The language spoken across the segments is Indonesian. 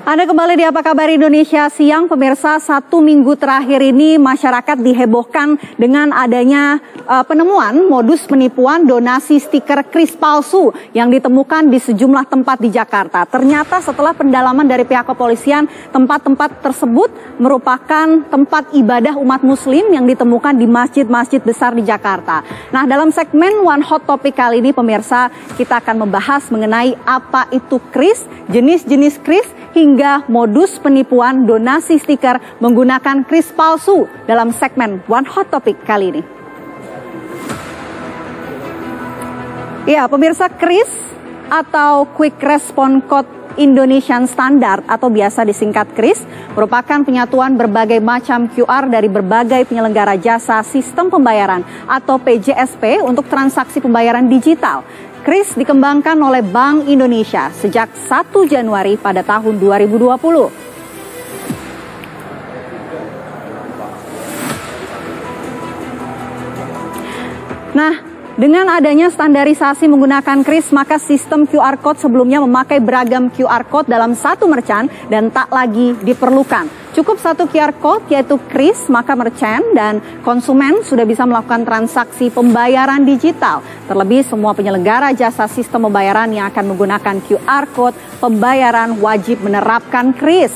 Anda kembali di Apa Kabar Indonesia Siang, pemirsa. 1 minggu terakhir ini masyarakat dihebohkan dengan adanya penemuan modus penipuan donasi stiker kris palsu yang ditemukan di sejumlah tempat di Jakarta. Ternyata setelah pendalaman dari pihak kepolisian, tempat-tempat tersebut merupakan tempat ibadah umat muslim yang ditemukan di masjid-masjid besar di Jakarta. Nah, dalam segmen One Hot Topic kali ini, pemirsa, kita akan membahas mengenai apa itu kris, jenis-jenis kris, hingga modus penipuan donasi stiker menggunakan kris palsu dalam segmen One Hot Topic kali ini. Ya, pemirsa, kris atau Quick Response Code Indonesian Standard atau biasa disingkat kris merupakan penyatuan berbagai macam QR dari berbagai penyelenggara jasa sistem pembayaran atau PJSP untuk transaksi pembayaran digital. Kris dikembangkan oleh Bank Indonesia sejak 1 Januari pada tahun 2020. Nah, dengan adanya standarisasi menggunakan kris, maka sistem QR Code sebelumnya memakai beragam QR Code dalam satu merchant dan tak lagi diperlukan. Cukup satu QR Code yaitu kris, maka merchant dan konsumen sudah bisa melakukan transaksi pembayaran digital. Terlebih semua penyelenggara jasa sistem pembayaran yang akan menggunakan QR Code pembayaran wajib menerapkan kris.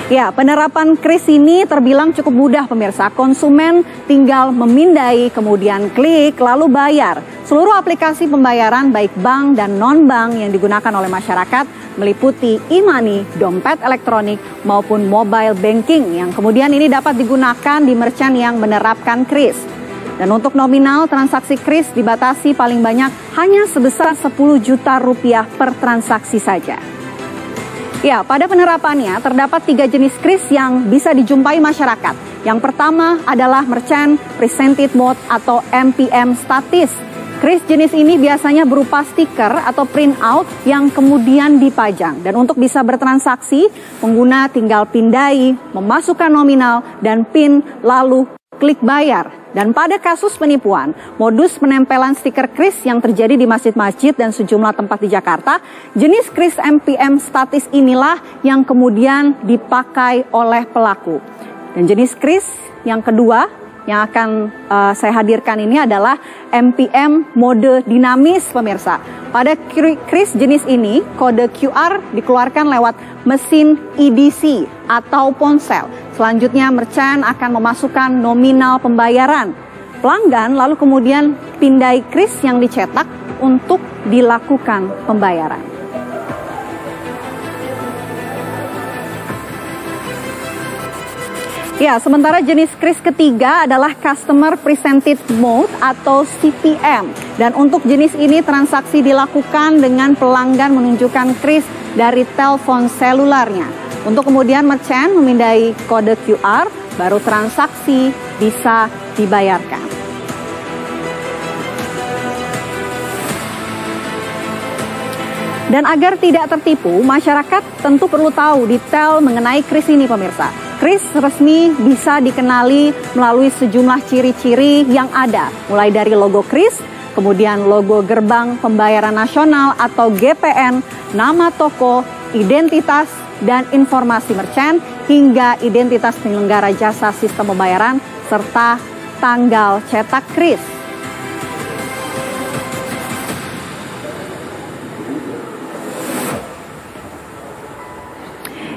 Ya, penerapan kris ini terbilang cukup mudah, pemirsa. Konsumen tinggal memindai, kemudian klik, lalu bayar. Seluruh aplikasi pembayaran baik bank dan non-bank yang digunakan oleh masyarakat meliputi e-money, dompet elektronik, maupun mobile banking yang kemudian ini dapat digunakan di merchant yang menerapkan kris. Dan untuk nominal transaksi kris dibatasi paling banyak hanya sebesar 10 juta rupiah per transaksi saja. Ya, pada penerapannya terdapat 3 jenis kris yang bisa dijumpai masyarakat. Yang pertama adalah Merchant Presented Mode atau MPM statis. Kris jenis ini biasanya berupa stiker atau print out yang kemudian dipajang. Dan untuk bisa bertransaksi, pengguna tinggal pindai, memasukkan nominal dan PIN, lalu klik bayar. Dan pada kasus penipuan, modus penempelan stiker kris yang terjadi di masjid-masjid dan sejumlah tempat di Jakarta, jenis kris MPM statis inilah yang kemudian dipakai oleh pelaku. Dan jenis kris yang kedua yang akan saya hadirkan ini adalah MPM mode dinamis, pemirsa. Pada kris jenis ini, kode QR dikeluarkan lewat mesin EDC atau ponsel. Selanjutnya, merchant akan memasukkan nominal pembayaran pelanggan, lalu kemudian pindai kris yang dicetak untuk dilakukan pembayaran. Ya, sementara jenis kris ketiga adalah Customer Presented Mode atau CPM. Dan untuk jenis ini transaksi dilakukan dengan pelanggan menunjukkan kris dari telepon selularnya. Untuk kemudian merchant memindai kode QR, baru transaksi bisa dibayarkan. Dan agar tidak tertipu, masyarakat tentu perlu tahu detail mengenai kris ini, pemirsa. Kris resmi bisa dikenali melalui sejumlah ciri-ciri yang ada, mulai dari logo kris, kemudian logo Gerbang Pembayaran Nasional atau GPN, nama toko, identitas dan informasi merchant, hingga identitas penyelenggara jasa sistem pembayaran, serta tanggal cetak kris.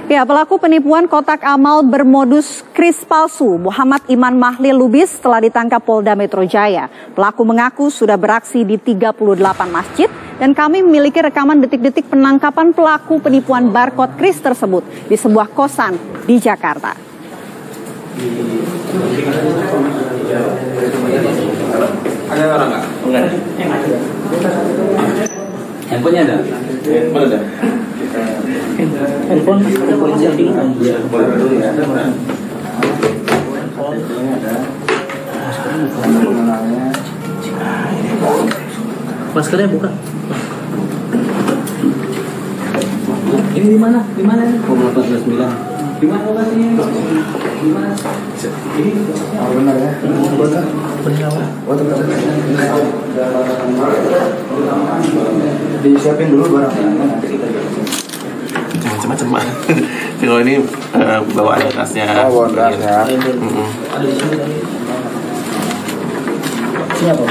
Ya, pelaku penipuan kotak amal bermodus kris palsu Muhammad Iman Mahlil Lubis telah ditangkap Polda Metro Jaya. Pelaku mengaku sudah beraksi di 38 masjid dan kami memiliki rekaman detik-detik penangkapan pelaku penipuan barcode kris tersebut di sebuah kosan di Jakarta. Ada orang nggak? Enggak. Handphonenya ada? Handphone ada. Handphone setting. Maskernya buka. Ini di mana? Di mana? 14.9. Gimana lokasinya? Gimana? Ini benar ya? Disiapin dulu barangnya. Macam-macam Pak. Kalau ini bawaan tasnya. Oh, bawaan tasnya. ada di sini tadi. Siapa?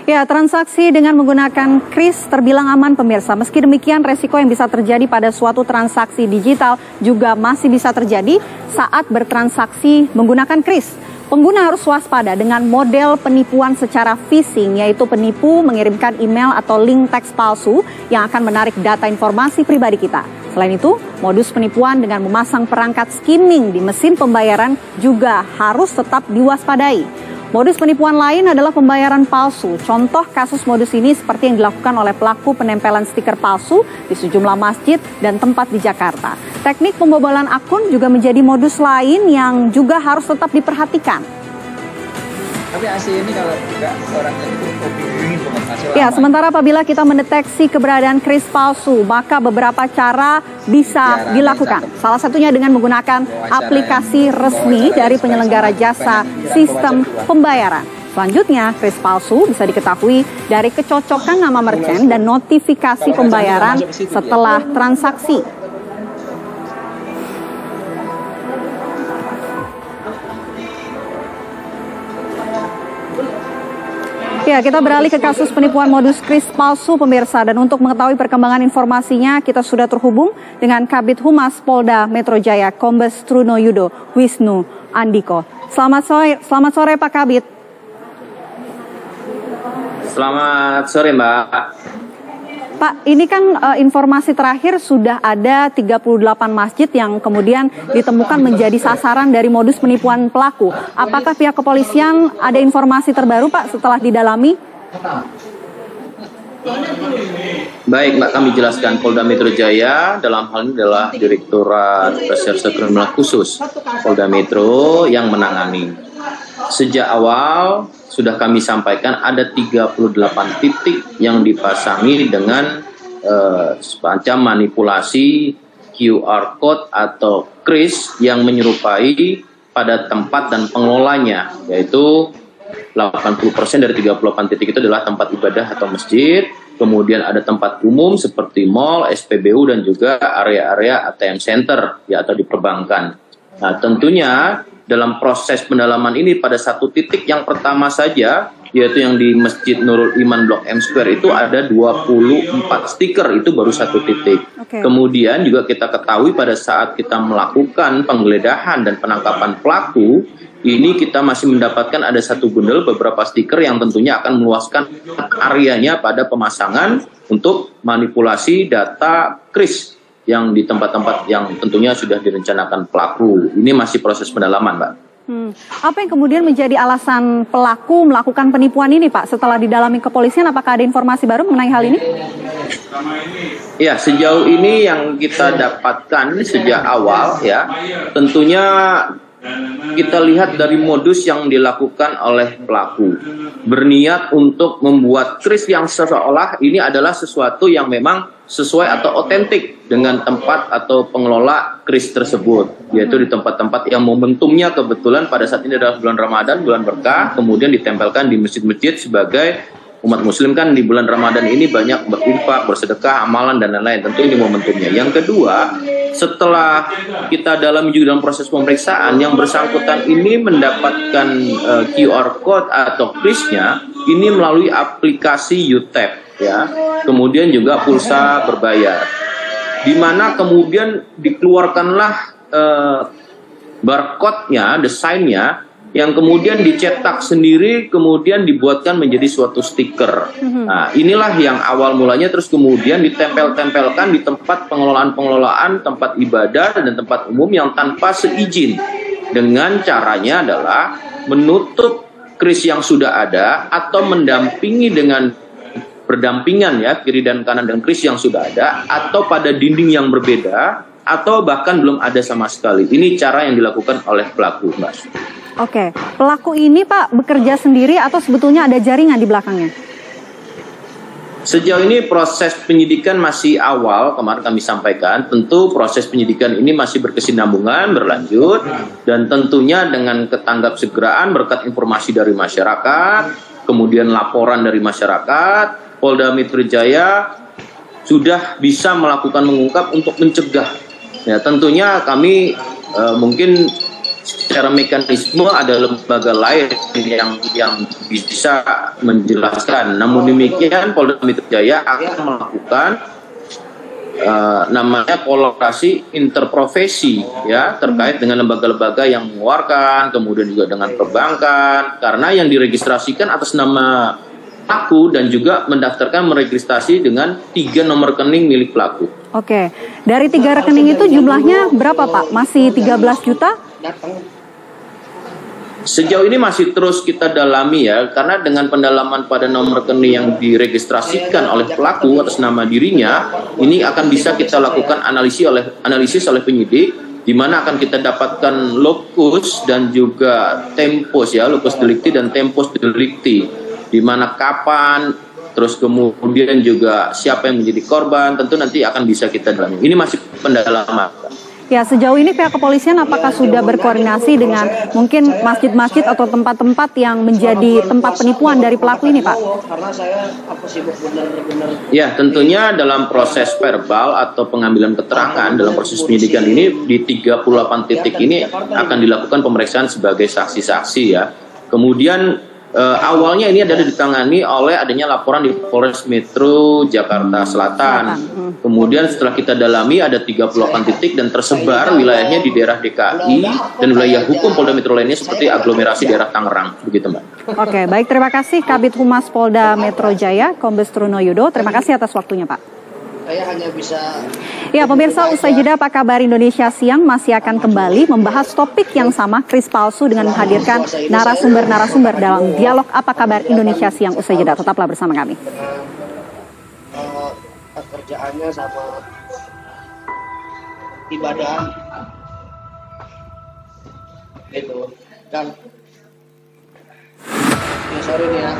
Ya, transaksi dengan menggunakan kris terbilang aman pemirsa. Meski demikian, resiko yang bisa terjadi pada suatu transaksi digital juga masih bisa terjadi saat bertransaksi menggunakan kris. Pengguna harus waspada dengan model penipuan secara phishing, yaitu penipu mengirimkan email atau link teks palsu yang akan menarik data informasi pribadi kita. Selain itu, modus penipuan dengan memasang perangkat skimming di mesin pembayaran juga harus tetap diwaspadai. Modus penipuan lain adalah pembayaran palsu. Contoh kasus modus ini seperti yang dilakukan oleh pelaku penempelan stiker palsu di sejumlah masjid dan tempat di Jakarta. Teknik pembobolan akun juga menjadi modus lain yang juga harus tetap diperhatikan. Tapi asli ini kalau enggak orangnya itu kopi bukan hasil. Ya, sementara apabila kita mendeteksi keberadaan kris palsu, maka beberapa cara bisa dilakukan. Salah satunya dengan menggunakan aplikasi resmi dari penyelenggara jasa sistem pembayaran. Selanjutnya, kris palsu bisa diketahui dari kecocokan nama merchant dan notifikasi pembayaran setelah transaksi. Ya, kita beralih ke kasus penipuan modus kris palsu pemirsa, dan untuk mengetahui perkembangan informasinya kita sudah terhubung dengan Kabid Humas Polda Metro Jaya Kombes Truno Yudo Wisnu Andiko. Selamat sore Pak Kabid. Selamat sore Mbak. Pak, ini kan informasi terakhir sudah ada 38 masjid yang kemudian ditemukan menjadi sasaran dari modus penipuan pelaku. Apakah pihak kepolisian ada informasi terbaru Pak setelah didalami? Baik Mbak, kami jelaskan Polda Metro Jaya dalam hal ini adalah Direktorat Reserse Kriminal Khusus Polda Metro yang menangani. Sejak awal sudah kami sampaikan ada 38 titik yang dipasangi dengan semacam manipulasi QR code atau kris yang menyerupai pada tempat dan pengelolanya, yaitu 80% dari 38 titik itu adalah tempat ibadah atau masjid, kemudian ada tempat umum seperti mall, SPBU, dan juga area-area ATM center ya, atau di perbankan. Nah, tentunya dalam proses pendalaman ini pada satu titik yang pertama saja, yaitu yang di Masjid Nurul Iman Blok M Square itu ada 24 stiker, itu baru satu titik. Kemudian juga kita ketahui pada saat kita melakukan penggeledahan dan penangkapan pelaku, ini kita masih mendapatkan ada satu bundel beberapa stiker yang tentunya akan meluaskan areanya pada pemasangan untuk manipulasi data kris yang di tempat-tempat yang tentunya sudah direncanakan pelaku. Ini masih proses pendalaman, Mbak. Apa yang kemudian menjadi alasan pelaku melakukan penipuan ini, Pak? Setelah didalami kepolisian, apakah ada informasi baru mengenai hal ini? Ya, sejauh ini yang kita dapatkan sejak awal, ya, tentunya kita lihat dari modus yang dilakukan oleh pelaku. Berniat untuk membuat kris yang seolah ini adalah sesuatu yang memang sesuai atau otentik dengan tempat atau pengelola kris tersebut, yaitu di tempat-tempat yang momentumnya kebetulan pada saat ini adalah bulan Ramadan, bulan berkah, kemudian ditempelkan di masjid-masjid sebagai umat muslim kan di bulan Ramadan ini banyak berinfak, bersedekah, amalan, dan lain-lain. Tentu ini momentumnya. Yang kedua, setelah kita dalam proses pemeriksaan, yang bersangkutan ini mendapatkan QR code atau krisnya ini melalui aplikasi UTap, ya. Kemudian juga pulsa berbayar, di mana kemudian dikeluarkanlah barcode-nya, desainnya, yang kemudian dicetak sendiri, kemudian dibuatkan menjadi suatu stiker. Nah, inilah yang awal mulanya, terus kemudian ditempel-tempelkan di tempat pengelolaan tempat ibadah dan tempat umum yang tanpa seizin. Dengan caranya adalah menutup kris yang sudah ada atau mendampingi dengan berdampingan, ya, kiri dan kanan dan kris yang sudah ada, atau pada dinding yang berbeda, atau bahkan belum ada sama sekali. Ini cara yang dilakukan oleh pelaku, Mas. Oke, pelaku ini Pak bekerja sendiri atau sebetulnya ada jaringan di belakangnya? Sejauh ini proses penyidikan masih awal, kemarin kami sampaikan, tentu proses penyidikan ini masih berkesinambungan, berlanjut, dan tentunya dengan ketanggap segeraan berkat informasi dari masyarakat, kemudian laporan dari masyarakat, Polda Metro Jaya sudah bisa melakukan mengungkap untuk mencegah. Ya, tentunya kami mungkin secara mekanisme ada lembaga lain yang bisa menjelaskan. Namun demikian Polda Metro Jaya akan melakukan namanya kolaborasi interprofesi ya terkait dengan lembaga-lembaga yang mengeluarkan, kemudian juga dengan perbankan, karena yang diregistrasikan atas nama pelaku dan juga mendaftarkan meregistrasi dengan 3 nomor rekening milik pelaku. Oke, dari 3 rekening itu jumlahnya berapa Pak? Masih 13 juta? Sejauh ini masih terus kita dalami ya, karena dengan pendalaman pada nomor rekening yang diregistrasikan oleh pelaku atas nama dirinya, ini akan bisa kita lakukan analisis oleh penyidik, di mana akan kita dapatkan locus dan juga tempus ya, locus delicti dan tempus delicti, di mana kapan, terus kemudian juga siapa yang menjadi korban, tentu nanti akan bisa kita dalami. Ini masih pendalaman. Ya, sejauh ini pihak kepolisian apakah sudah berkoordinasi dengan mungkin masjid-masjid atau tempat-tempat yang menjadi tempat penipuan dari pelaku ini, Pak? Ya, tentunya dalam proses verbal atau pengambilan keterangan dalam proses penyidikan ini di 38 titik ini akan dilakukan pemeriksaan sebagai saksi-saksi ya. Kemudian awalnya ini adalah ditangani oleh adanya laporan di Polres Metro Jakarta Selatan. Kemudian setelah kita dalami ada 38 titik dan tersebar wilayahnya di daerah DKI dan wilayah hukum Polda Metro lainnya seperti aglomerasi daerah Tangerang. Begitu, Mbak. Oke, baik, terima kasih Kabid Humas Polda Metro Jaya, Kombes Truno Yudo. Terima kasih atas waktunya, Pak. Saya hanya bisa... Ya, pemirsa, usai jeda Apa Kabar Indonesia Siang masih akan kembali membahas topik yang sama, kris palsu, dengan menghadirkan narasumber-narasumber dalam dialog Apa Kabar Indonesia Siang usai jeda. Tetaplah bersama kami. Kerjaannya sama ibadah itu dan ya sorry nih ya.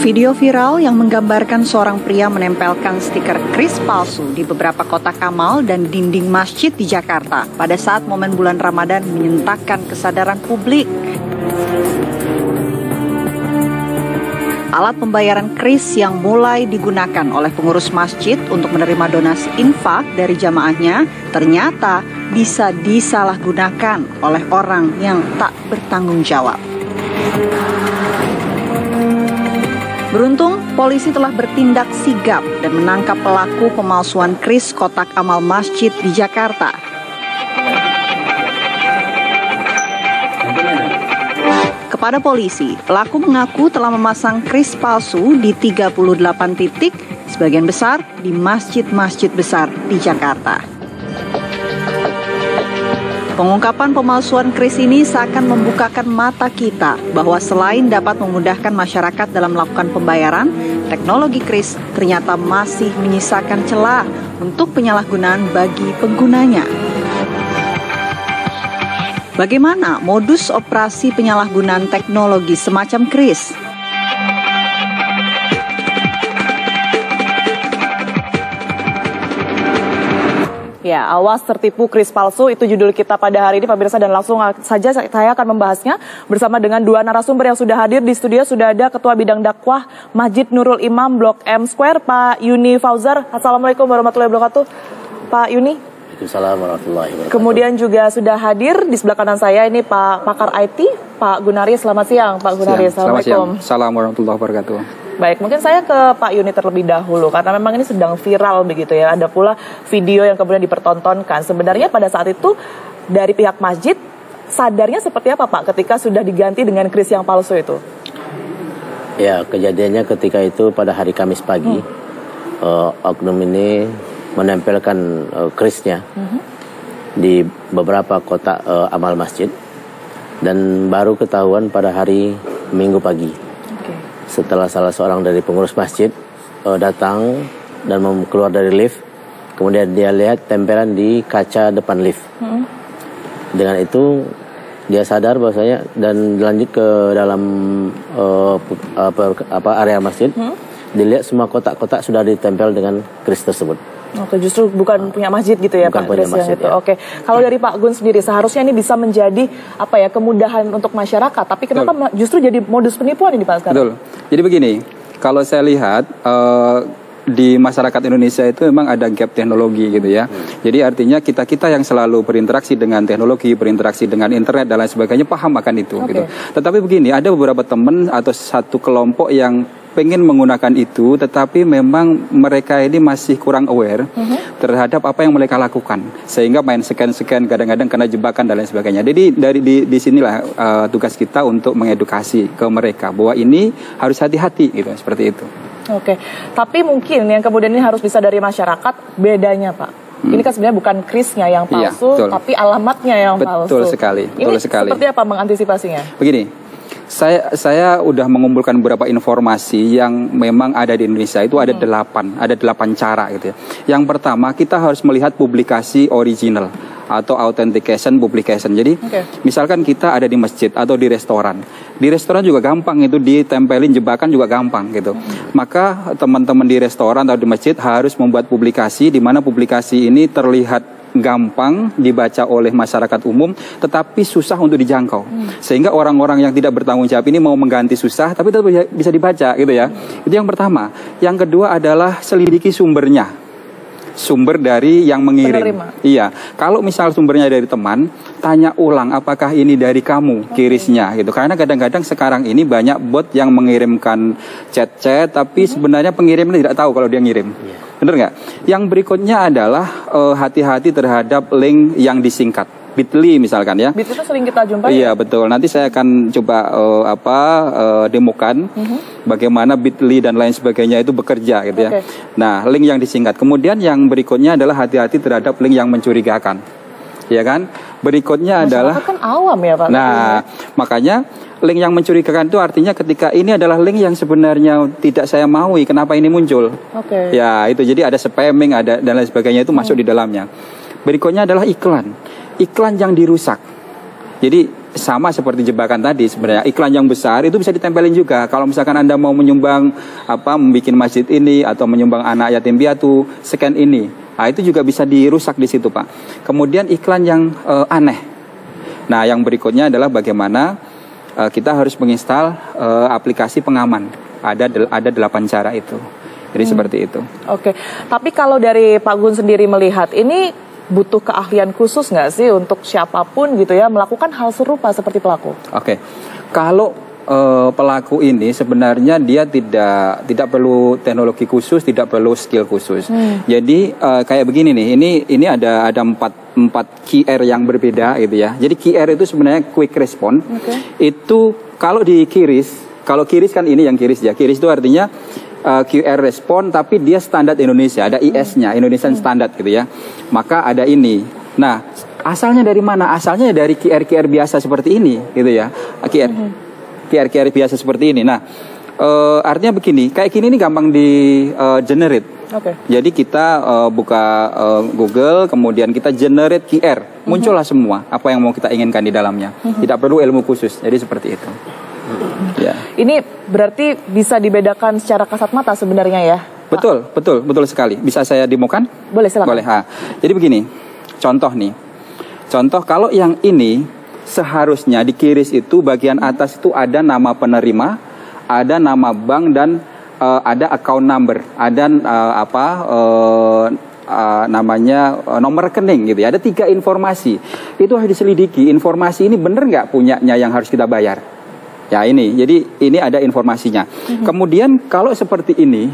Video viral yang menggambarkan seorang pria menempelkan stiker kris palsu di beberapa kotak amal dan dinding masjid di Jakarta pada saat momen bulan Ramadan menyentakkan kesadaran publik. Alat pembayaran kris yang mulai digunakan oleh pengurus masjid untuk menerima donasi infak dari jamaahnya ternyata bisa disalahgunakan oleh orang yang tak bertanggung jawab. Beruntung, polisi telah bertindak sigap dan menangkap pelaku pemalsuan kris kotak amal masjid di Jakarta. Kepada polisi, pelaku mengaku telah memasang kris palsu di 38 titik, sebagian besar di masjid-masjid besar di Jakarta. Pengungkapan pemalsuan kris ini seakan membukakan mata kita bahwa selain dapat memudahkan masyarakat dalam melakukan pembayaran, teknologi kris ternyata masih menyisakan celah untuk penyalahgunaan bagi penggunanya. Bagaimana modus operasi penyalahgunaan teknologi semacam kris? Ya, awas tertipu kris palsu, itu judul kita pada hari ini pemirsa, dan langsung saja saya akan membahasnya bersama dengan dua narasumber yang sudah hadir di studio. Sudah ada Ketua Bidang Dakwah Masjid Nurul Imam Blok M Square, Pak Yuni Fauzar. Assalamualaikum warahmatullahi wabarakatuh. Pak Yuni, Waalaikumsalam warahmatullahi wabarakatuh. Kemudian juga sudah hadir di sebelah kanan saya ini Pak Pakar IT, Pak Gunari. Selamat siang, Pak Gunari. Assalamualaikum. Assalamualaikum warahmatullahi wabarakatuh. Baik, mungkin saya ke Pak Yuni terlebih dahulu karena memang ini sedang viral begitu ya. Ada pula video yang kemudian dipertontonkan. Sebenarnya pada saat itu dari pihak masjid sadarnya seperti apa Pak ketika sudah diganti dengan kris yang palsu itu? Ya, kejadiannya ketika itu pada hari Kamis pagi, oknum ini menempelkan krisnya di beberapa kotak amal masjid dan baru ketahuan pada hari Minggu pagi. Setelah salah seorang dari pengurus masjid datang dan keluar dari lift, kemudian dia lihat tempelan di kaca depan lift. Dengan itu dia sadar bahwasanya dan lanjut ke dalam area masjid, dilihat semua kotak-kotak sudah ditempel dengan kris tersebut. Oke, justru bukan punya masjid gitu ya bukan Pak punya Kris masjid, itu. ya. Oke, kalau dari Pak Gun sendiri seharusnya ini bisa menjadi apa ya kemudahan untuk masyarakat, tapi kenapa justru jadi modus penipuan ini Pak sekarang? Betul. Jadi begini, kalau saya lihat di masyarakat Indonesia itu memang ada gap teknologi gitu ya. Jadi artinya kita yang selalu berinteraksi dengan teknologi, berinteraksi dengan internet dan lain sebagainya paham akan itu gitu. Tetapi begini, ada beberapa teman atau satu kelompok yang pengen menggunakan itu, tetapi memang mereka ini masih kurang aware terhadap apa yang mereka lakukan, sehingga main scan-scan kadang-kadang kena jebakan dan lain sebagainya. Jadi dari di sinilah tugas kita untuk mengedukasi ke mereka bahwa ini harus hati-hati gitu, seperti itu. Oke, tapi mungkin yang kemudian ini harus bisa dari masyarakat bedanya Pak. Ini kan sebenarnya bukan krisnya yang palsu, tapi alamatnya yang palsu. Betul sekali. Betul sekali. Seperti apa mengantisipasinya? Begini. Saya udah mengumpulkan beberapa informasi yang memang ada di Indonesia itu ada 8 cara gitu ya. Yang pertama kita harus melihat publikasi original atau authentication publication. Jadi misalkan kita ada di masjid atau di restoran. Di restoran juga gampang itu ditempelin jebakan juga gampang gitu. Maka teman-teman di restoran atau di masjid harus membuat publikasi di mana publikasi ini terlihat gampang dibaca oleh masyarakat umum tetapi susah untuk dijangkau. Sehingga orang-orang yang tidak bertanggung jawab ini mau mengganti susah tapi tetap bisa dibaca gitu ya. Itu yang pertama. Yang kedua adalah selidiki sumbernya. Sumber dari yang mengirim. Penerima. Iya, kalau misal sumbernya dari teman, tanya ulang apakah ini dari kamu kirisnya gitu. Karena kadang-kadang sekarang ini banyak bot yang mengirimkan chat-chat, tapi sebenarnya pengirimnya tidak tahu kalau dia ngirim. Benar nggak? Yang berikutnya adalah hati-hati terhadap link yang disingkat. Bit.ly misalkan ya. Bit itu sering kita jumpai. Iya betul. Nanti saya akan coba demokan bagaimana Bit.ly dan lain sebagainya itu bekerja gitu ya. Nah, link yang disingkat. Kemudian yang berikutnya adalah hati-hati terhadap link yang mencurigakan. Ya kan? Berikutnya adalah kan awam ya Pak. Nah, makanya link yang mencurigakan itu artinya ketika ini adalah link yang sebenarnya tidak saya maui, kenapa ini muncul? Ya, itu jadi ada spamming, ada dan lain sebagainya itu masuk di dalamnya. Berikutnya adalah iklan. Iklan yang dirusak. Jadi sama seperti jebakan tadi sebenarnya. Iklan yang besar itu bisa ditempelin juga. Kalau misalkan Anda mau menyumbang membuat masjid ini atau menyumbang anak yatim piatu, scan ini. Nah, itu juga bisa dirusak di situ, Pak. Kemudian iklan yang aneh. Nah, yang berikutnya adalah bagaimana kita harus menginstal aplikasi pengaman. Ada 8 cara itu. Jadi seperti itu. Oke. Tapi kalau dari Pak Gun sendiri melihat ini butuh keahlian khusus nggak sih untuk siapapun gitu ya melakukan hal serupa seperti pelaku? Oke, kalau pelaku ini sebenarnya dia tidak perlu teknologi khusus, tidak perlu skill khusus. Jadi kayak begini nih, ini ada 4 QR yang berbeda gitu ya. Jadi QR itu sebenarnya quick response. Itu kalau kiris kan ini yang kiris ya. Kiris itu artinya QR respon tapi dia standar Indonesia, ada IS-nya, Indonesian Standard gitu ya. Maka ada ini. Nah, asalnya dari mana? Asalnya dari QR biasa seperti ini gitu ya. QR biasa seperti ini. Nah, artinya begini, kayak gini ini gampang di generate. Jadi kita buka Google, kemudian kita generate QR, muncullah semua apa yang mau kita inginkan di dalamnya. Tidak perlu ilmu khusus. Jadi seperti itu. Ya. Ini berarti bisa dibedakan secara kasat mata sebenarnya ya? Betul sekali. Bisa saya demokan? Boleh, silakan. Boleh. Jadi begini, contoh kalau yang ini seharusnya di kiris itu bagian atas itu ada nama penerima, ada nama bank dan ada account number, ada namanya nomor rekening gitu ya. Ada 3 informasi. Itu harus diselidiki. Informasi ini benar nggak punyanya yang harus kita bayar? Ya ini, jadi ini ada informasinya. Kemudian kalau seperti ini,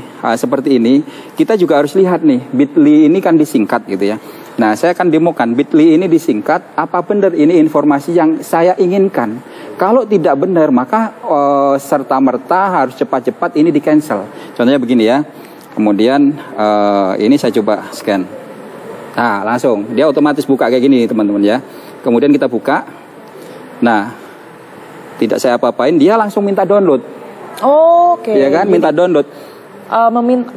kita juga harus lihat nih, Bitly ini kan disingkat gitu ya. Nah, saya akan demokan Bitly ini disingkat, apa benar ini informasi yang saya inginkan? Kalau tidak benar, maka serta-merta harus cepat-cepat ini di-cancel. Contohnya begini ya, kemudian ini saya coba scan. Nah, langsung, dia otomatis buka kayak gini teman-teman ya. Kemudian kita buka, nah, tidak saya apa-apain, dia langsung minta download. Oh, oke. Ya kan, minta download.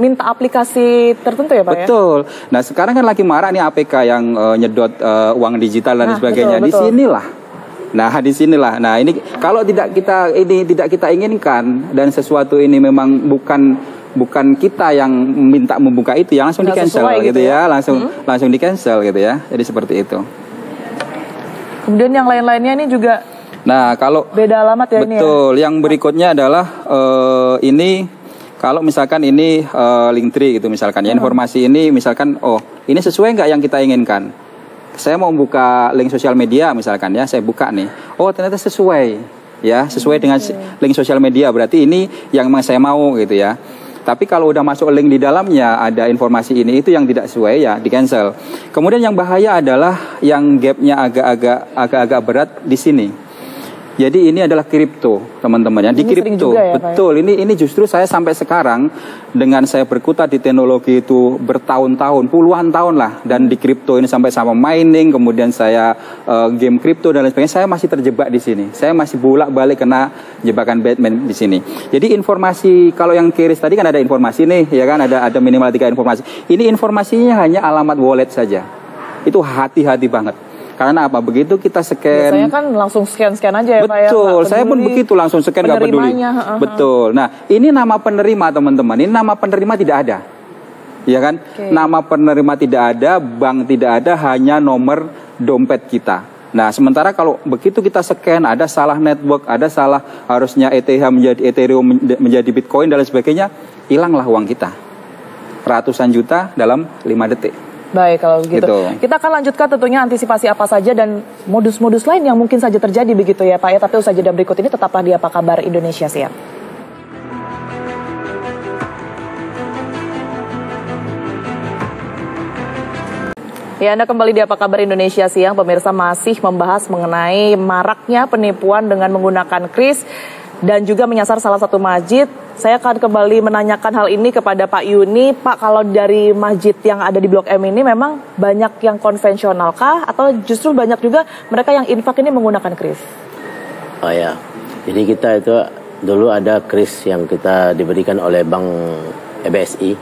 Minta aplikasi tertentu ya Pak? Betul. Nah sekarang kan lagi marak nih APK yang nyedot uang digital dan sebagainya. Betul. Di sinilah. Nah ini kalau tidak kita inginkan dan sesuatu ini memang bukan kita yang minta membuka itu, yang langsung di cancel gitu ya, langsung di cancel gitu ya. Jadi seperti itu. Kemudian yang lain-lainnya ini juga. Nah, kalau beda alamat ya. Betul. Ini ya? Yang berikutnya adalah ini kalau misalkan ini Linktree gitu misalkan ya, informasi ini misalkan ini sesuai nggak yang kita inginkan. Saya mau buka link sosial media misalkan ya, saya buka nih. Oh, ternyata sesuai ya, sesuai dengan link sosial media, berarti ini yang memang saya mau gitu ya. Tapi kalau udah masuk link di dalamnya ada informasi ini, itu yang tidak sesuai ya di cancel. Kemudian yang bahaya adalah yang gapnya agak-agak berat di sini. Jadi ini adalah kripto, teman-teman ya. Di kripto, ya, betul. Ini justru saya sampai sekarang dengan saya berkutat di teknologi itu bertahun-tahun, puluhan tahun lah. Dan di kripto ini sampai sama mining, kemudian saya game kripto dan lain sebagainya. Saya masih terjebak di sini. Saya masih bolak-balik kena jebakan Batman di sini. Jadi informasi, kalau yang kiris tadi kan ada informasi nih, ya kan ada minimal 3 informasi. Ini informasinya hanya alamat wallet saja. Itu hati-hati banget. Karena apa? Begitu kita scan. Biasanya kan langsung scan aja ya Pak ya. Betul, saya pun begitu langsung scan, gak peduli. Betul. Nah, ini nama penerima teman-teman. Ini nama penerima tidak ada. Ya kan? Nama penerima tidak ada, bank tidak ada, hanya nomor dompet kita. Nah, sementara kalau begitu kita scan, ada salah network, ada salah harusnya ETH menjadi Ethereum menjadi Bitcoin dan lain sebagainya, hilanglah uang kita. Ratusan juta dalam 5 detik. Baik, kalau begitu. Kita akan lanjutkan tentunya antisipasi apa saja dan modus-modus lain yang mungkin saja terjadi begitu ya Pak ya. Tapi usaha jeda berikut ini tetaplah di Apa Kabar Indonesia Siang. Ya, Anda kembali di Apa Kabar Indonesia Siang. Pemirsa masih membahas mengenai maraknya penipuan dengan menggunakan kris dan juga menyasar salah satu masjid. Saya akan kembali menanyakan hal ini kepada Pak Yuni. Pak, kalau dari masjid yang ada di Blok M ini memang banyak yang konvensional kah? Atau justru banyak juga mereka yang infak ini menggunakan kris? Oh ya, jadi kita itu dulu ada kris yang kita diberikan oleh Bank BSI.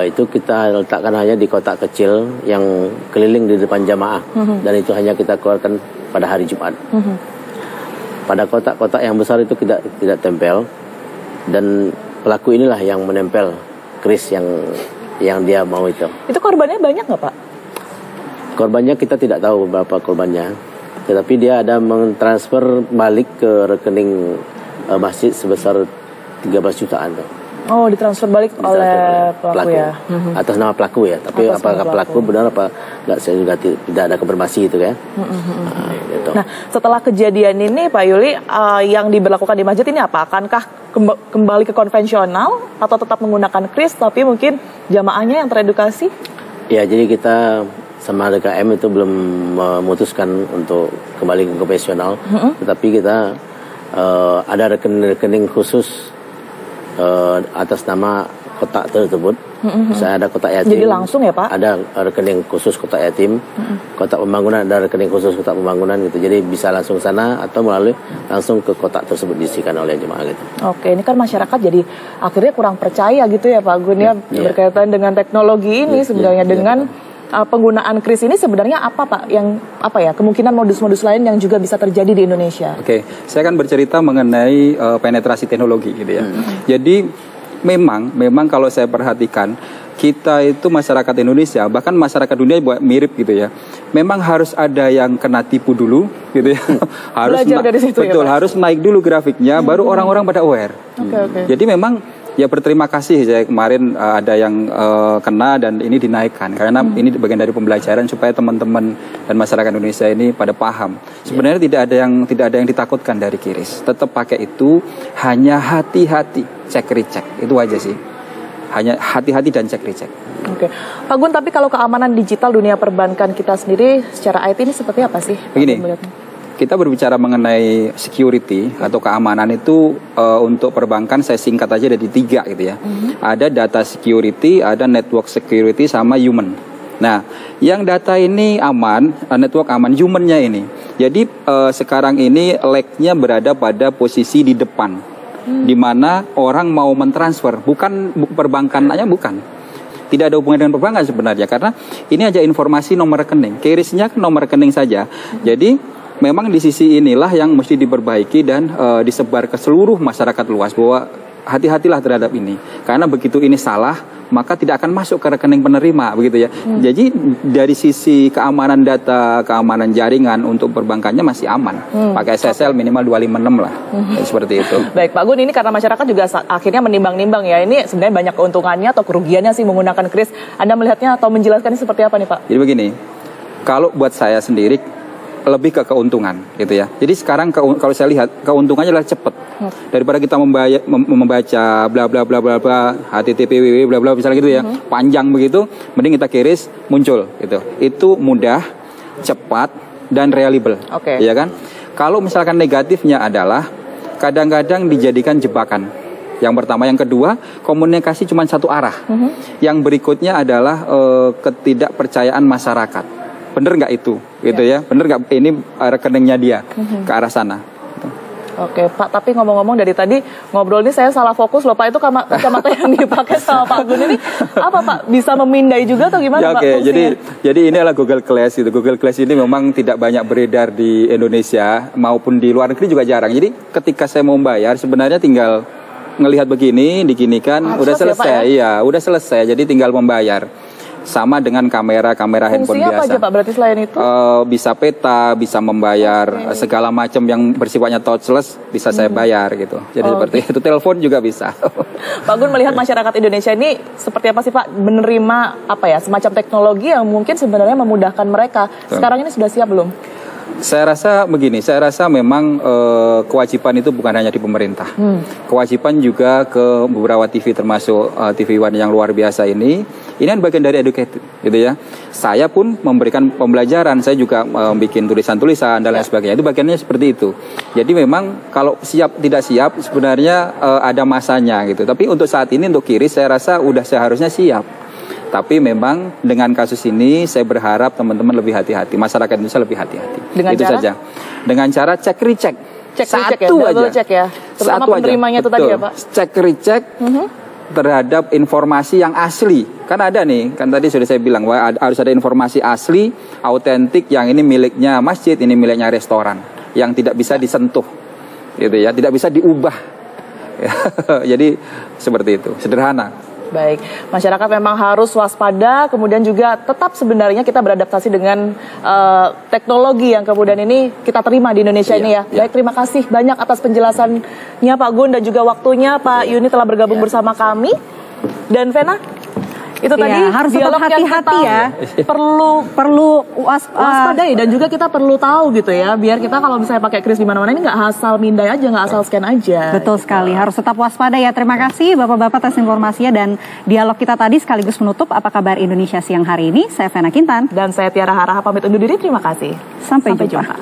Itu kita letakkan hanya di kotak kecil yang keliling di depan jamaah. Dan itu hanya kita keluarkan pada hari Jumat. Pada kotak-kotak yang besar itu tidak tempel. Dan pelaku inilah yang menempel kris yang dia mau itu. Itu korbannya banyak nggak Pak? Korbannya kita tidak tahu berapa korbannya. Tetapi dia ada mentransfer balik ke rekening masjid sebesar 13 jutaan. Oh, ditransfer balik oleh pelaku ya? Atas nama pelaku ya. Tapi apakah pelaku benar apa nggak, saya juga tidak ada konfirmasi itu ya. Gitu. Nah, setelah kejadian ini Pak Yuli, yang diberlakukan di masjid ini apa? Akankah kembali ke konvensional atau tetap menggunakan kris tapi mungkin jamaahnya yang teredukasi? Ya, jadi kita sama DKM itu belum memutuskan untuk kembali ke konvensional. Tetapi kita ada rekening khusus atas nama kotak tersebut. Saya ada kotak yatim. Jadi langsung ya Pak? Ada rekening khusus kotak yatim. Kotak pembangunan ada rekening khusus kotak pembangunan gitu. Jadi bisa langsung sana atau melalui langsung ke kotak tersebut diisikan oleh jemaah gitu. Oke, ini kan masyarakat jadi akhirnya kurang percaya gitu ya Pak Gun ya, berkaitan dengan teknologi ini sebenarnya dengan penggunaan kris ini sebenarnya apa Pak yang kemungkinan modus-modus lain yang juga bisa terjadi di Indonesia? Oke, saya akan bercerita mengenai penetrasi teknologi gitu ya. Jadi memang kalau saya perhatikan kita itu masyarakat Indonesia bahkan masyarakat dunia mirip gitu ya. Memang harus ada yang kena tipu dulu gitu ya. Harus dari situ, betul ya, harus naik dulu grafiknya baru orang-orang pada aware. Jadi memang Ya berterima kasih, saya kemarin ada yang kena dan ini dinaikkan karena ini bagian dari pembelajaran supaya teman-teman dan masyarakat Indonesia ini pada paham. Sebenarnya tidak ada yang ditakutkan dari QRIS. Tetap pakai itu, hanya hati-hati, cek recheck itu aja sih. Hanya hati-hati dan cek recheck. Oke, Pak Gun, tapi kalau keamanan digital dunia perbankan kita sendiri secara IT ini seperti apa sih? Begini, kita berbicara mengenai security atau keamanan itu untuk perbankan saya singkat aja ada di 3 gitu ya. Ada data security, ada network security, sama human. Nah, yang data ini aman, network aman, humannya ini. Jadi sekarang ini lag-nya berada pada posisi di depan, di mana orang mau mentransfer, bukan perbankannya, bukan. Tidak ada hubungan dengan perbankan sebenarnya, karena ini aja informasi nomor rekening. QRIS-nya nomor rekening saja. Jadi memang di sisi inilah yang mesti diperbaiki dan disebar ke seluruh masyarakat luas bahwa hati-hatilah terhadap ini. Karena begitu ini salah, maka tidak akan masuk ke rekening penerima, begitu ya. Jadi dari sisi keamanan data, keamanan jaringan untuk perbankannya masih aman. Pakai SSL minimal 256 lah. Seperti itu. Baik, Pak Gun, ini karena masyarakat juga akhirnya menimbang-nimbang ya. Ini sebenarnya banyak keuntungannya atau kerugiannya sih menggunakan QRIS. Anda melihatnya atau menjelaskannya seperti apa nih, Pak? Jadi begini, kalau buat saya sendiri lebih ke keuntungan gitu ya. Jadi sekarang kalau saya lihat keuntungannya adalah cepat. Daripada kita membaca bla bla bla bla bla http www bla bla misalnya gitu ya, panjang begitu, mending kita QRIS muncul gitu. Itu mudah, cepat dan reliable. Ya kan? Kalau misalkan negatifnya adalah kadang-kadang dijadikan jebakan. Yang pertama, yang kedua, komunikasi cuma satu arah. Yang berikutnya adalah ketidakpercayaan masyarakat. Bener nggak itu, gitu ya? Bener nggak ini rekeningnya dia ke arah sana? Oke, Pak. Tapi ngomong-ngomong dari tadi ngobrol ini saya salah fokus loh, Pak. Itu kacamata yang dipakai sama Pak Gun ini apa, Pak? Bisa memindai juga atau gimana, Pak? Oke, jadi ini adalah Google Glass gitu. Google Glass ini memang tidak banyak beredar di Indonesia maupun di luar negeri juga jarang. Jadi ketika saya mau bayar sebenarnya tinggal ngelihat begini, diginikan, udah selesai. Ya, udah selesai. Jadi tinggal membayar. Sama dengan kamera handphone biasa. Fungsinya apa aja, Pak? Berarti selain itu? Bisa peta, bisa membayar segala macam yang bersifatnya touchless bisa saya bayar gitu. Jadi seperti itu. Telepon juga bisa. Pak Gun, melihat masyarakat Indonesia ini seperti apa sih, Pak? Menerima apa ya, semacam teknologi yang mungkin sebenarnya memudahkan mereka. Sekarang ini sudah siap belum? Saya rasa begini, saya rasa memang kewajiban itu bukan hanya di pemerintah. Kewajiban juga ke beberapa TV termasuk TV One yang luar biasa ini. Ini kan bagian dari educated, gitu ya. Saya pun memberikan pembelajaran, saya juga bikin tulisan-tulisan dan lain sebagainya. Itu bagiannya seperti itu. Jadi memang kalau siap tidak siap sebenarnya ada masanya gitu. Tapi untuk saat ini untuk QRIS saya rasa udah seharusnya siap. Tapi memang dengan kasus ini saya berharap teman-teman lebih hati-hati, masyarakat Indonesia lebih hati-hati. Itu cara? saja. Dengan cara cek recheck. Satu aja. Cek ya. Terutama satu penerimanya itu tadi ya, Pak. Cek recheck terhadap informasi yang asli. Kan ada nih, kan tadi sudah saya bilang bahwa harus ada informasi asli, autentik, yang ini miliknya masjid, ini miliknya restoran, yang tidak bisa disentuh, gitu ya, tidak bisa diubah. Jadi seperti itu, sederhana. Baik, masyarakat memang harus waspada, kemudian juga tetap sebenarnya kita beradaptasi dengan teknologi yang kemudian ini kita terima di Indonesia ini ya. Baik, terima kasih banyak atas penjelasannya Pak Gun dan juga waktunya Pak Yuni telah bergabung bersama kami. Dan Vena, itu tadi harus tetap hati-hati ya. Perlu waspadai dan juga kita perlu tahu gitu ya, biar kita kalau misalnya pakai QRIS di mana-mana ini nggak asal mindai aja, nggak asal scan aja. Betul sekali, harus tetap waspada ya. Terima kasih Bapak-bapak atas informasinya dan dialog kita tadi sekaligus menutup Apa Kabar Indonesia siang hari ini. Saya Vena Kintan dan saya Tiara Haraha pamit undur diri. Terima kasih. Sampai jumpa.